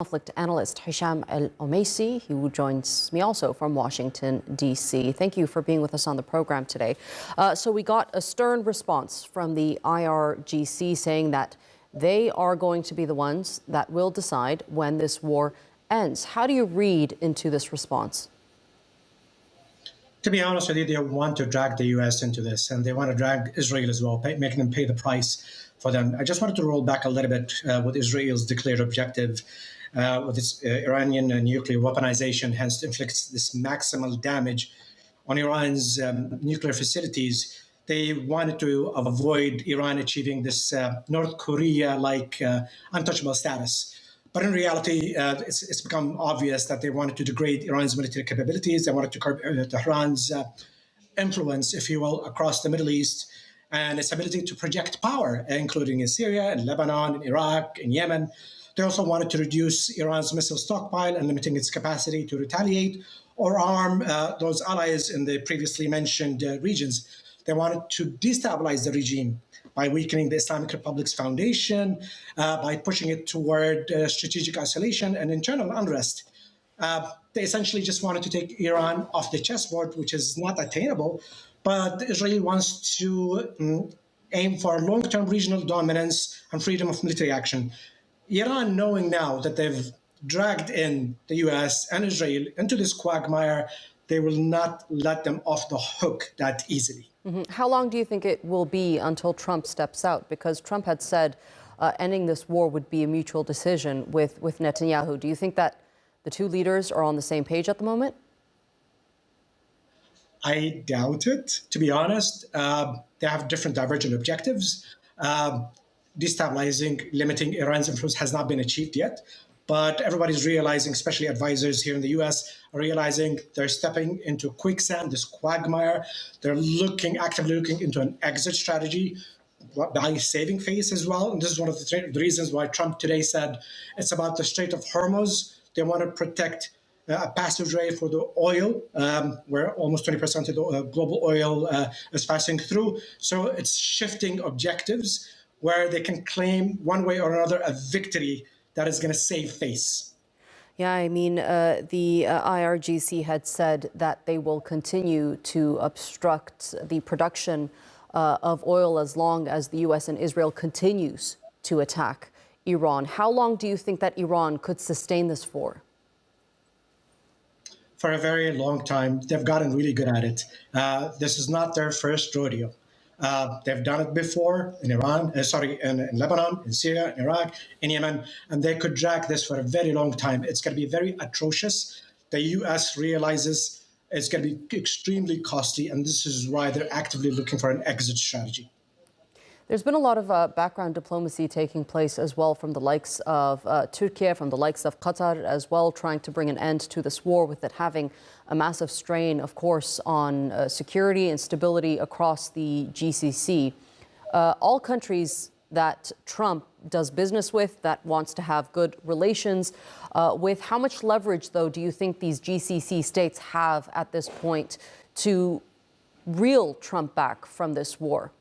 Conflict analyst Hisham Al-Omeisy, who joins me also from Washington, D.C. Thank you for being with us on the program today. So we got a stern response from the IRGC saying that they are going to be the ones that will decide when this war ends. How do you read into this response? To be honest with you, they want to drag the U.S. into this, and they want to drag Israel as well, making them pay the price for them. I just wanted to roll back a little bit with Israel's declared objective with its Iranian nuclear weaponization, hence inflicts this maximal damage on Iran's nuclear facilities. They wanted to avoid Iran achieving this North Korea-like untouchable status. But in reality, it's become obvious that they wanted to degrade Iran's military capabilities. They wanted to curb Tehran's influence, if you will, across the Middle East and its ability to project power, including in Syria, in Lebanon, in Iraq, in Yemen. They also wanted to reduce Iran's missile stockpile and limiting its capacity to retaliate or arm those allies in the previously mentioned regions. They wanted to destabilize the regime by weakening the Islamic Republic's foundation, by pushing it toward strategic isolation and internal unrest. They essentially just wanted to take Iran off the chessboard, which is not attainable, but Israel wants to aim for long-term regional dominance and freedom of military action. Iran, knowing now that they've dragged in the US and Israel into this quagmire, they will not let them off the hook that easily. How long do you think it will be until Trump steps out? Because Trump had said ending this war would be a mutual decision with Netanyahu. Do you think that the two leaders are on the same page at the moment? I doubt it, to be honest. They have different divergent objectives. Destabilizing, limiting Iran's influence has not been achieved yet. But everybody's realizing, especially advisors here in the US, are realizing they're stepping into quicksand, this quagmire. They're actively looking into an exit strategy by saving face as well. And this is one of the reasons why Trump today said it's about the Strait of Hormuz. They want to protect a passageway for the oil, where almost 20% of the global oil is passing through. So it's shifting objectives where they can claim one way or another a victory that is going to save face. Yeah, I mean, the IRGC had said that they will continue to obstruct the production of oil as long as the U.S. and Israel continues to attack Iran. How long do you think that Iran could sustain this for? For a very long time. They've gotten really good at it. This is not their first rodeo. They've done it before in in Lebanon, in Syria, in Iraq, in Yemen, and they could drag this for a very long time. It's going to be very atrocious. The U.S. realizes it's going to be extremely costly, and this is why they're actively looking for an exit strategy. There's been a lot of background diplomacy taking place as well from the likes of Turkey, from the likes of Qatar as well, trying to bring an end to this war, with it having a massive strain, of course, on security and stability across the GCC. All countries that Trump does business with, that wants to have good relations with. How much leverage, though, do you think these GCC states have at this point to reel Trump back from this war?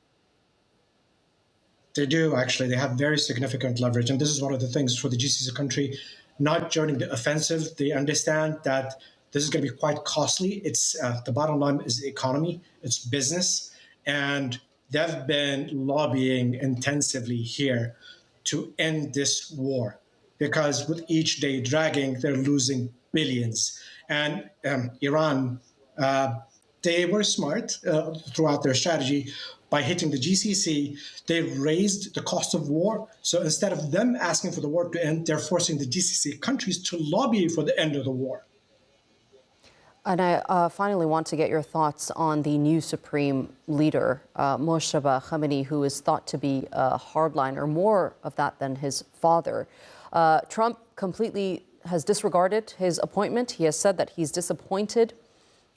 They do, actually. They have very significant leverage. And this is one of the things for the GCC country not joining the offensive. They understand that this is going to be quite costly. It's the bottom line is the economy, it's business. And they've been lobbying intensively here to end this war, because with each day dragging, they're losing billions. And Iran, they were smart throughout their strategy. By hitting the GCC, they raised the cost of war. So instead of them asking for the war to end, they're forcing the GCC countries to lobby for the end of the war. And I finally want to get your thoughts on the new supreme leader, Moshtaba Khamenei, who is thought to be a hardliner, more of that than his father. Trump completely has disregarded his appointment. He has said that he's disappointed.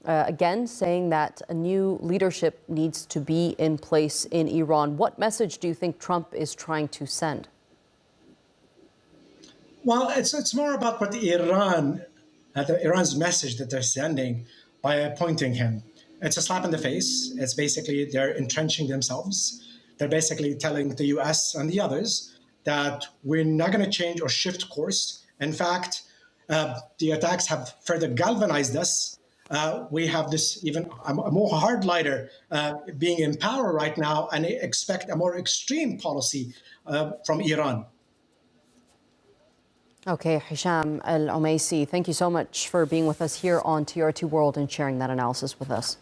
Again, saying that a new leadership needs to be in place in Iran. What message do you think Trump is trying to send? Well, it's more about what Iran's message that they're sending by appointing him. It's a slap in the face. It's basically they're entrenching themselves. They're basically telling the US and the others that we're not going to change or shift course In fact, the attacks have further galvanized us. We have this even a more hardliner being in power right now, and expect a more extreme policy from Iran. Okay, Hisham Al-Omeisy, thank you so much for being with us here on TRT World and sharing that analysis with us.